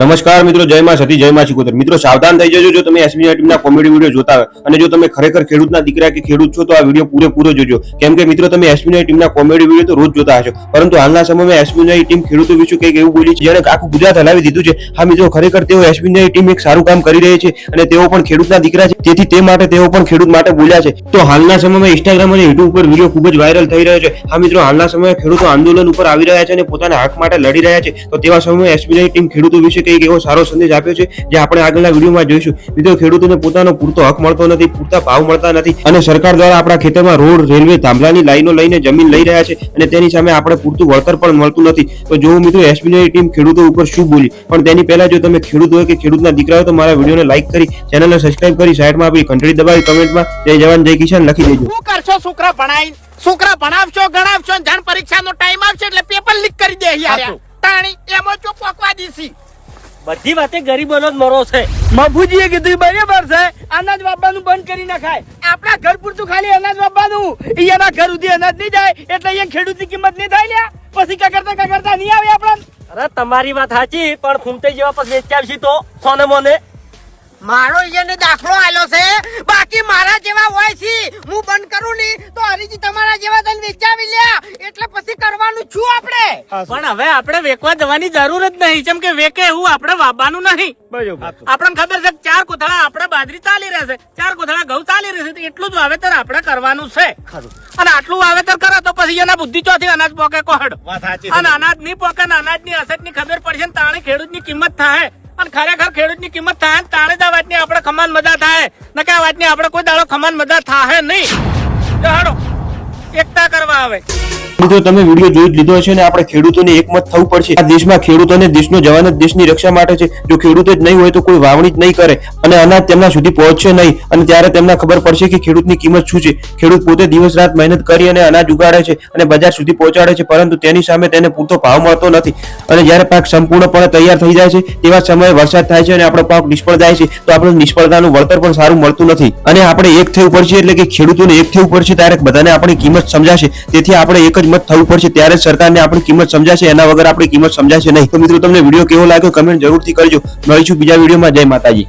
નમસ્કાર મિત્રો, જય માં સતી, જય માં શિકોતર। મિત્રો સાવધાન થઈ જજો જો તમે એસબીઆઈ ટીમના કોમેડી વિડીયો જોતા હોય અને જો તમે ખરેખર ખેડૂતના દીકરા કે ખેડૂત છો તો આ વિડીયો પૂરેપૂરો જોજો, કેમ કે મિત્રો તમે એસબીઆઈ ટીમના કોમેડી વિડીયો તો રોજ જોતા હશો, પરંતુ હાલના સમયમાં એસબીઆઈ ટીમ ખેડૂતો વિશે કંઈક એવું બોલી છે જેને આખું ગુજરાત હલાવી દીધું છે। હા મિત્રો, ખરેખર તેઓ એસબીઆઈ ટીમ એક સારું કામ કરી રહી છે અને તેઓ પણ ખેડૂતના દીકરા છે, તેથી તે માટે તેઓ પણ ખેડૂત માટે બોલ્યા છે। તો હાલના સમયમાં ઇન્સ્ટાગ્રામ અને યુટ્યુબ પર વિડીયો ખૂબ જ વાયરલ થઈ રહ્યો છે। હા મિત્રો, હાલના સમયમાં ખેડૂતો આંદોલન ઉપર આવી રહ્યા છે અને પોતાના હક માટે લડી રહ્યા છે, તો તેવા સમયમાં એસબીઆઈ ટીમ ખેડૂતો વિશે કંઈક એવો સારો સંદેશ આપ્યો છે જે આપણે આગળના વિડીયોમાં જોઈશું। મિત્રો, ખેડૂતોને પોતાનો પૂરતો હક મળતો નથી, પૂરતા ભાવ મળતા નથી અને સરકાર દ્વારા આપણા ખેતરમાં રોડ, રેલવે, થાંભલાની લાઈનો લઈને જમીન લઈ રહ્યા છે અને તેની સામે આપણે પૂરતું વળતર પણ મળતું નથી। તો જો મિત્રો એસબીઆઈ ટીમ ખેડૂતો ઉપર શું બોલી, પણ તેની પહેલા જો તમે ખેડૂત હોય કે ખેડૂતના દીકરા હોય તો મારા વિડીયોને લાઈક કરી, ચેનલને સબસ્ક્રાઇબ કરી, સાઈડમાં આપણી ઘંટડી દબાવી કમેન્ટમાં જય જવાન જય કિસાન લખી દેજો। શું કરશો? છોકરા ભણાવશો, ગણાવશો, જાણ પરીક્ષાનો ટાઈમ આવશે એટલે પેપર લીક કરી દે યાર। તાણી એમાં ચો પોકવા દીસી બધી વાતે ગરીબોનો જ મરો છે। મફુજીએ કીધું બરાબર છે, અનાજ વાપવાનું બંધ કરી નાખાય। આપણા ઘર પૂરતું ખાલી અનાજ વાપવાનું, એના ઘર સુધી અનાજ નહીં જાય એટલે અહીંયા ખેડૂતની કિંમત નહીં થાય લ્યા। પછી કગરતા નહીં આવે આપણને। અરે તમારી વાત સાચી, પણ ફૂમતે જેવા પછી વેચાવશી તો સોને મોને મારો એને દાખલો આલ્યો છે, બાકી મારા જેવા હોય છે હું બંધ કરું ની તો હરીજી તમારા જેવા તને વેચાવી લ્યા, એટલે પછી કરવાનું છું આપણે। પણ હવે આપણે વેકવા જવાની જરૂર જ નહીં, જેમ કે વેકે એવું આપણે વાવવાનું નહીં। આપણને ખબર છે 4 કોથળા આપણે બાજરી ચાલી રહેશે, 4 કોથળા ઘઉં ચાલી રહેશે, તો એટલું જ વાવેતર આપણે કરવાનું છે। અને આટલું વાવેતર કરે તો પછી એના બુદ્ધિ ચોથી અનાજ પોકે કોહડ, અને અનાજ નહીં પોકે ને અનાજની અસતની ખબર પડશે ને તાણે ખેડૂતની કિંમત થાય, અને ખરેખર ખેડૂતની કિંમત થાય તાણે જ આ વાતની આપણે ખમાન મજા થાય, ન કે આ વાતની આપણે કોઈ દાડો ખમાન મજા થાય નહીં। હાડો એકતા કરવા આવે। મિત્રો તમે વિડીયો જોઈ લીધો હશે ને આપણે ખેડૂતોને એકમત થવું પડશે। આ દેશમાં ખેડૂતોને દેશનો જવાન જ દેશની રક્ષા માટે છે। જો ખેડૂતો જ નહીં હોય તો કોઈ વાવણી જ નહીં કરે અને અનાજ તેમના સુધી પહોંચશે નહીં, અને ત્યારે તેમને ખબર પડશે કે ખેડૂતની કિંમત શું છે। ખેડૂત પોતે દિવસ રાત મહેનત કરી અને અનાજ ઉગાડે છે અને બજાર સુધી પહોંચાડે છે, પરંતુ તેની સામે તેને પૂરતો ભાવ મળતો નથી, અને જ્યારે પાક સંપૂર્ણપણે તૈયાર થઈ જાય છે તેવા સમયે વરસાદ થાય છે અને આપણો પાક નિષ્ફળ જાય છે, તો આપણે નિષ્ફળતાનું વળતર પણ સારું મળતું નથી, અને આપણે એક થવું પડશે, એટલે કે ખેડૂતોને એક થવું પડશે, ત્યારે બધાને આપણી કિંમત સમજાશે। તેથી આપણે એક જ મત થવું પડશે, ત્યારે સરકારને આપણી કિંમત સમજાશે, એના વગર આપણી કિંમત સમજાશે નહીં। તો મિત્રો તમને વિડીયો કેવો લાગ્યો કમેન્ટ જરૂરથી કરજો। મળીશું બીજા વિડીયોમાં। જય માતાજી।